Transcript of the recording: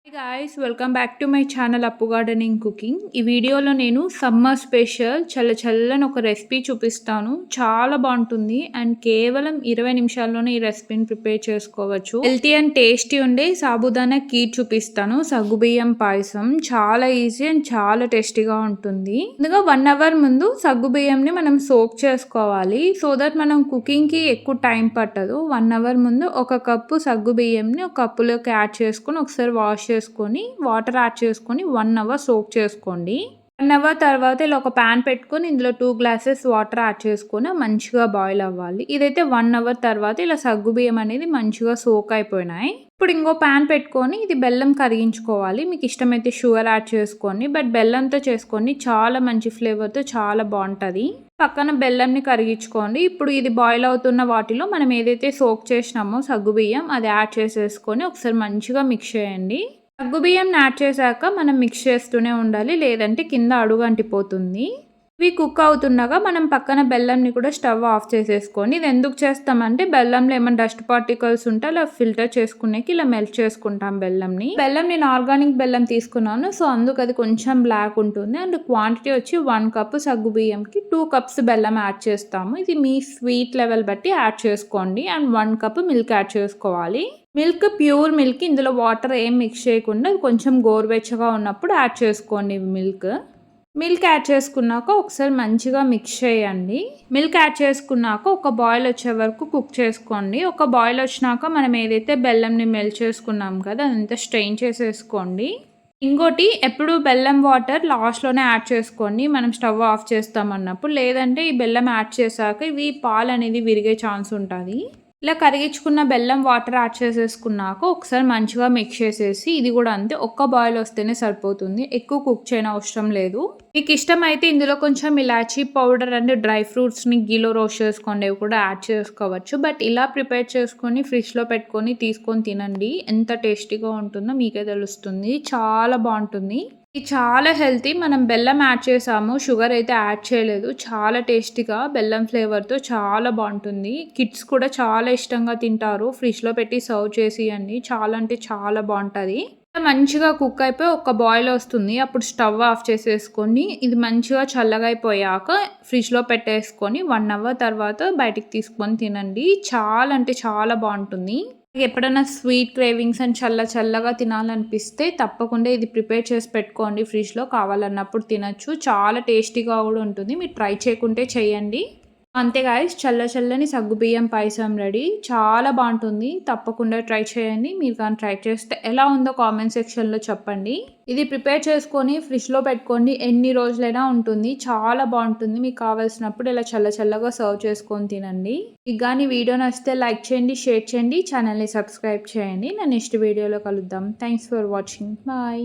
Hey guys, welcome back to my channel అప్పు gardening cooking. ఈ వీడియోలో నేను సమ్మర్ స్పెషల్ చల్లని ఒక రెసిపీ చూపిస్తాను. చాలా బాగుంటుంది అండ్ కేవలం 20 నిమిషాల్లోనే ఈ రెసిపీని ప్రిపేర్ చేసుకోవచ్చు. హెల్తీ అండ్ టేస్టీ ఉండే సాబుదానా కీర్ చూపిస్తాను. సగ్గుబియ్యం పాయసం చాలా ఈజీ అండ్ చాలా టేస్టీగా ఉంటుంది. ముందుగా 1 అవర్ ముందు సగ్గుబియ్యంని మనం సోక్ చేసుకోవాలి. సో దట్ మనం కుకింగ్కి ఎక్కువ టైం పట్టదు. 1 అవర్ ముందు ఒక కప్పు సగ్గుబియ్యంని ఒక కప్పులోకి యాడ్ చేసుకొని ఒకసారి వాష్ చేసుకొని వాటర్ యాడ్ చేసుకొని 1 అవర్ సోక్ చేసుకోండి. 1 అవర్ తర్వాత ఇలా ఒక ప్యాన్ పెట్టుకొని ఇందులో 2 గ్లాసెస్ వాటర్ యాడ్ చేసుకొని మంచిగా బాయిల్ అవ్వాలి. ఇదైతే 1 అవర్ తర్వాత ఇలా సగ్గుబియ్యం అనేది మంచిగా సోక్ అయిపోయినాయి. ఇప్పుడు ఇంకో ప్యాన్ పెట్టుకొని ఇది బెల్లం కరిగించుకోవాలి. మీకు ఇష్టమైతే షుగర్ యాడ్ చేసుకోండి, బట్ బెల్లంతో చేసుకోండి, చాలా మంచి ఫ్లేవర్తో చాలా బాగుంటుంది. పక్కన బెల్లంని కరిగించుకోండి. ఇప్పుడు ఇది బాయిల్ అవుతున్న వాటిలో మనం ఏదైతే సోక్ చేసినామో సగ్గుబియ్యం అది యాడ్ చేసేసుకొని ఒకసారి మంచిగా మిక్స్ చేయండి. సగ్గుబియ్యం యాడ్ చేశాక మనం మిక్స్ చేస్తూనే ఉండాలి, లేదంటే కింద అడుగు అంటిపోతుంది. ఇవి కుక్ అవుతుండగా మనం పక్కన బెల్లంని కూడా స్టవ్ ఆఫ్ చేసేసుకొని, ఇది ఎందుకు చేస్తామంటే బెల్లంలో ఏమైనా డస్ట్ పార్టికల్స్ ఉంటే అలా ఫిల్టర్ చేసుకునేకి ఇలా మెల్ట్ చేసుకుంటాం బెల్లంని. బెల్లం నేను ఆర్గానిక్ బెల్లం తీసుకున్నాను, సో అందుకు అది కొంచెం బ్లాక్ ఉంటుంది. అండ్ క్వాంటిటీ వచ్చి 1 కప్ సగ్గుబియ్యంకి 2 కప్స్ బెల్లం యాడ్ చేస్తాము. ఇది మీ స్వీట్ లెవెల్ బట్టి యాడ్ చేసుకోండి. అండ్ 1 కప్ మిల్క్ యాడ్ చేసుకోవాలి. మిల్క్ ప్యూర్ మిల్క్, ఇందులో వాటర్ ఏం మిక్స్ చేయకుండా కొంచెం గోరువెచ్చగా ఉన్నప్పుడు యాడ్ చేసుకోండి. మిల్క్ యాడ్ చేసుకున్నాక ఒకసారి మంచిగా మిక్స్ చేయండి. మిల్క్ యాడ్ చేసుకున్నాక ఒక బాయిల్ వచ్చే వరకు కుక్ చేసుకోండి. ఒక బాయిల్ వచ్చినాక మనం ఏదైతే బెల్లంని మెల్ట్ చేసుకున్నాం కదా అదంతా స్ట్రెయిన్ చేసేసుకోండి. ఇంకోటి, ఎప్పుడు బెల్లం వాటర్ లాస్ట్లోనే యాడ్ చేసుకోండి మనం స్టవ్ ఆఫ్ చేస్తామన్నప్పుడు, లేదంటే ఈ బెల్లం యాడ్ చేశాక ఇవి పాలు అనేది విరిగే ఛాన్స్ ఉంటుంది. ఇలా కరిగించుకున్న బెల్లం వాటర్ యాడ్ చేసేసుకున్నాక ఒకసారి మంచిగా మిక్స్ చేసేసి, ఇది కూడా అంతే, ఒక్క బాయిల్ వస్తేనే సరిపోతుంది, ఎక్కువ కుక్ చేయని అవసరం లేదు. మీకు ఇష్టమైతే ఇందులో కొంచెం ఇలాచీ పౌడర్ అండ్ డ్రై ఫ్రూట్స్ని గీలో రోస్ట్ చేసుకోండి, అవి కూడా యాడ్ చేసుకోవచ్చు. బట్ ఇలా ప్రిపేర్ చేసుకొని ఫ్రిడ్జ్లో పెట్టుకొని తీసుకొని తినండి, ఎంత టేస్టీగా ఉంటుందో మీకే తెలుస్తుంది. చాలా బాగుంటుంది. ఇది చాలా హెల్తీ. మనం బెల్లం యాడ్ చేసాము, షుగర్ అయితే యాడ్ చేయలేదు. చాలా టేస్టీగా బెల్లం ఫ్లేవర్తో చాలా బాగుంటుంది. కిడ్స్ కూడా చాలా ఇష్టంగా తింటారు. ఫ్రిడ్జ్లో పెట్టి సర్వ్ చేసియండి, చాలా అంటే చాలా బాగుంటుంది. మంచిగా కుక్ అయిపోయి ఒక బాయిల్ వస్తుంది, అప్పుడు స్టవ్ ఆఫ్ చేసేసుకొని ఇది మంచిగా చల్లగా అయిపోయాక ఫ్రిడ్జ్లో పెట్టేసుకొని 1 అవర్ తర్వాత బయటికి తీసుకొని తినండి. చాలా అంటే చాలా బాగుంటుంది. ఎప్పుడైనా స్వీట్ క్రేవింగ్స్ అండ్ చల్లగా తినాలనిపిస్తే తప్పకుండా ఇది ప్రిపేర్ చేసి పెట్టుకోండి, ఫ్రిడ్జ్లో కావాలన్నప్పుడు తినచ్చు. చాలా టేస్టీగా కూడా ఉంటుంది, మీరు ట్రై చేయకుంటే చేయండి. అంతే గాయ్స్, చల్లని సగ్గుబియ్యం పాయసం రెడీ. చాలా బాగుంటుంది, తప్పకుండా ట్రై చేయండి. మీరు కానీ ట్రై చేస్తే ఎలా ఉందో కామెంట్ సెక్షన్లో చెప్పండి. ఇది ప్రిపేర్ చేసుకొని ఫ్రిడ్జ్లో పెట్టుకోండి, ఎన్ని రోజులైనా ఉంటుంది, చాలా బాగుంటుంది. మీకు కావాల్సినప్పుడు ఇలా చల్లగా సర్వ్ చేసుకొని తినండి. మీకు కానీ వీడియో నచ్చితే లైక్ చేయండి, షేర్ చేయండి, ఛానల్ని సబ్స్క్రైబ్ చేయండి. నా నెక్స్ట్ వీడియోలో కలుద్దాం. Thanks for watching. బాయ్.